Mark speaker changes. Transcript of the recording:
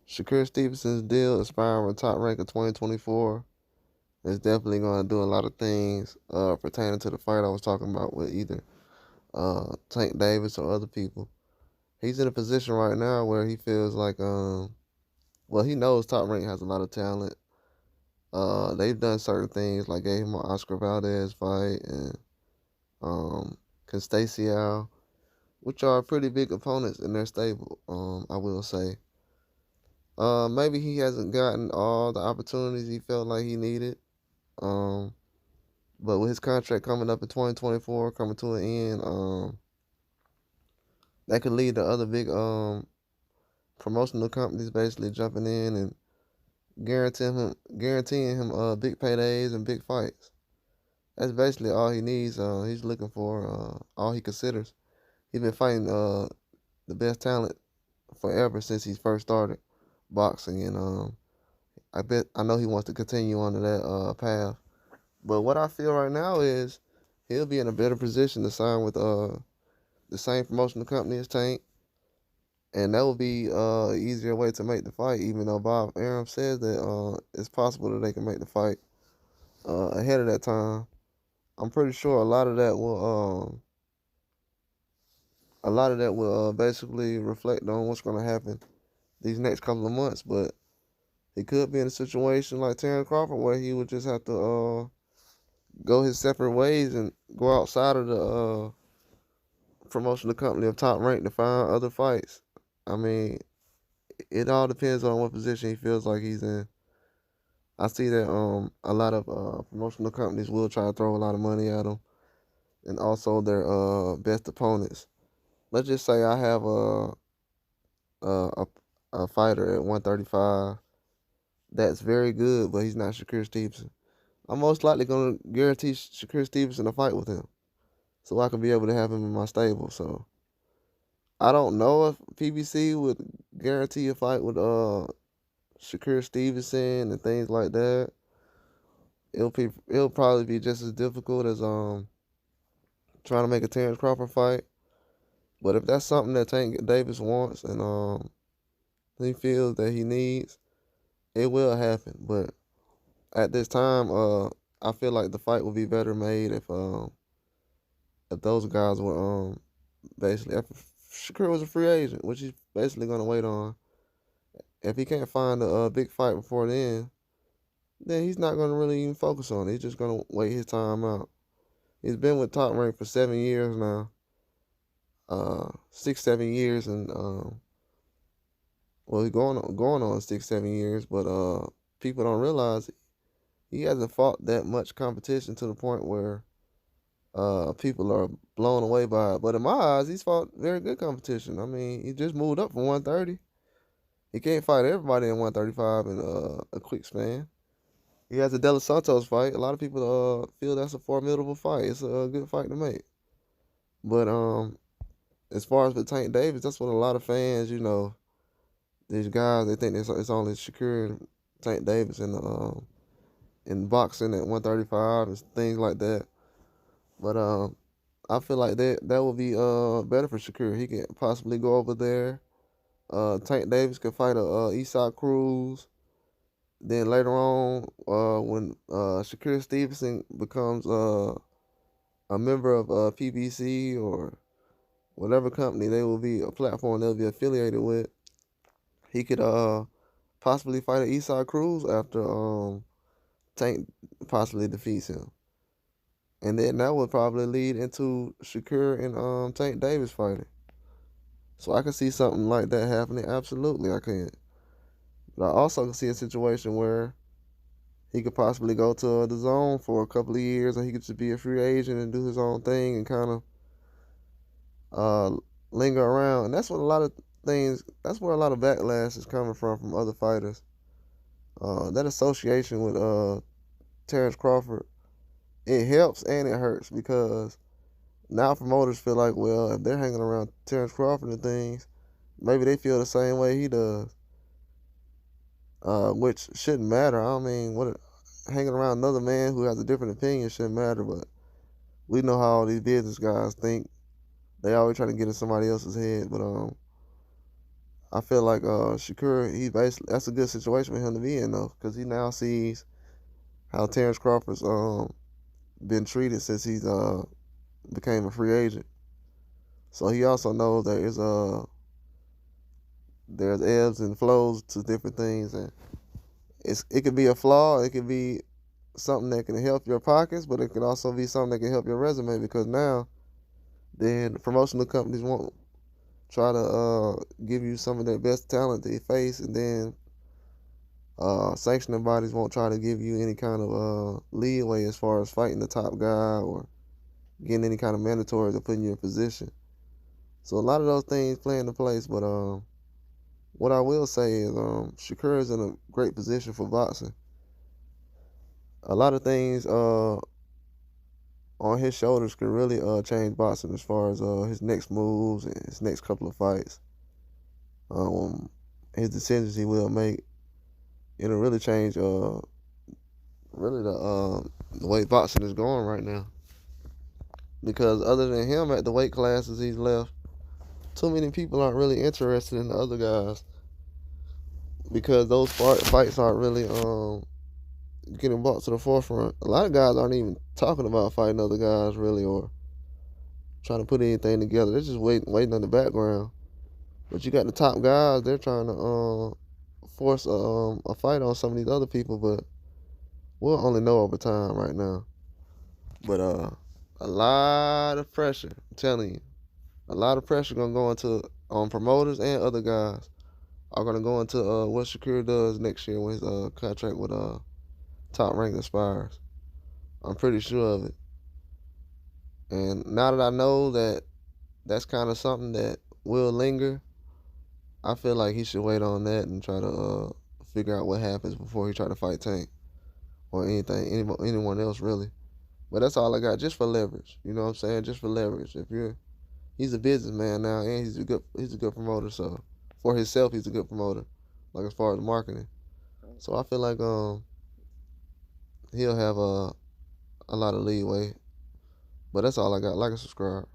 Speaker 1: Shakur Stevenson's deal expiring with Top Rank in 2024 is definitely going to do a lot of things pertaining to the fight I was talking about with either Tank Davis or other people. He's in a position right now where he feels like, well, he knows Top Rank has a lot of talent. They've done certain things like gave him an Oscar Valdez fight and Constacio, which are pretty big opponents in their stable. I will say. Maybe he hasn't gotten all the opportunities he felt like he needed. Um, but with his contract coming up in 2024, coming to an end, that could lead to other big promotional companies basically jumping in and guaranteeing him big paydays and big fights. That's basically all he needs. He's looking for all he considers. He's been fighting the best talent forever since he first started boxing, and I know he wants to continue on to that path. But what I feel right now is he'll be in a better position to sign with the same promotional company as Tank, and that would be an easier way to make the fight. Even though Bob Arum says that it's possible that they can make the fight ahead of that time, I'm pretty sure a lot of that will basically reflect on what's going to happen these next couple of months. But he could be in a situation like Terrence Crawford where he would just have to go his separate ways and go outside of the promotional company of Top Rank to find other fights. I mean, it all depends on what position he feels like he's in. I see that a lot of promotional companies will try to throw a lot of money at him, and also their best opponents. Let's just say I have a, a fighter at 135 that's very good, but he's not Shakur Stevenson. I'm most likely going to guarantee Shakur Stevenson a fight with him, so I can be able to have him in my stable. So I don't know if PBC would guarantee a fight with Shakur Stevenson and things like that. It'll probably be just as difficult as trying to make a Terrence Crawford fight. But if that's something that Tank Davis wants and he feels that he needs, it will happen. But at this time, I feel like the fight would be better made if those guys were basically if Shakur was a free agent, which he's basically gonna wait on. If he can't find a big fight before then he's not gonna really even focus on it. He's just gonna wait his time out. He's been with Top Rank for 7 years now, 6, 7 years, and well, he's going on 6, 7 years, but people don't realize he hasn't fought that much competition to the point where people are blown away by it. But in my eyes, he's fought very good competition. I mean, he just moved up from 130. He can't fight everybody in 135 in a quick span. He has a De Los Santos fight. A lot of people feel that's a formidable fight. It's a good fight to make. But as far as with Tank Davis, that's what a lot of fans, these guys, they think it's only Shakur and Tank Davis in boxing at 135 and things like that. But I feel like that would be better for Shakur. He can possibly go over there. Tank Davis could fight a Eastside Cruz. Then later on, when Shakur Stevenson becomes a member of PBC or whatever company they will be, a platform they'll be affiliated with, he could possibly fight an Eastside Cruz after Tank possibly defeats him. And then that would probably lead into Shakur and Tank Davis fighting. So I can see something like that happening. Absolutely, I can. But I also can see a situation where he could possibly go to the zone for a couple of years, or he could just be a free agent and do his own thing and kind of linger around. And that's what a lot of things. That's where a lot of backlash is coming from other fighters. That association with Terrence Crawford, it helps and it hurts because now promoters feel like, well, if they're hanging around Terrence Crawford and things, maybe they feel the same way he does, which shouldn't matter. I mean, what hanging around another man who has a different opinion shouldn't matter, but we know how all these business guys think. They always try to get in somebody else's head, but I feel like Shakur, he basically that's a good situation for him to be in though, because he now sees how Terrence Crawford's been treated since he's became a free agent. So he also knows there's ebbs and flows to different things, and it could be a flaw, it could be something that can help your pockets, but it can also be something that can help your resume because now then the promotional companies won't try to give you some of their best talent they face, and then sanctioning bodies won't try to give you any kind of leeway as far as fighting the top guy or getting any kind of mandatory to put you in position. So a lot of those things play into place, but what I will say is Shakur is in a great position for boxing. A lot of things on his shoulders can really change boxing as far as his next moves and his next couple of fights. His decisions he will make, it'll really change really the way boxing is going right now. Because other than him at the weight classes he's left, too many people aren't really interested in the other guys because those fights aren't really getting brought to the forefront. A lot of guys aren't even talking about fighting other guys really or trying to put anything together. They're just waiting in the background. But you got the top guys, they're trying to force a fight on some of these other people, but we'll only know over time right now. But a lot of pressure, I'm telling you. A lot of pressure gonna go into on promoters and other guys are gonna go into what Shakur does next year when his contract with Top Rank expires. I'm pretty sure of it. And now that I know that that's kind of something that will linger, I feel like he should wait on that and try to figure out what happens before he try to fight Tank or anyone else really. But that's all I got, just for leverage. You know what I'm saying? Just for leverage. He's a businessman now, and he's a good promoter. So for himself, he's a good promoter, like as far as marketing. So I feel like he'll have a lot of leeway. But that's all I got. Like and subscribe.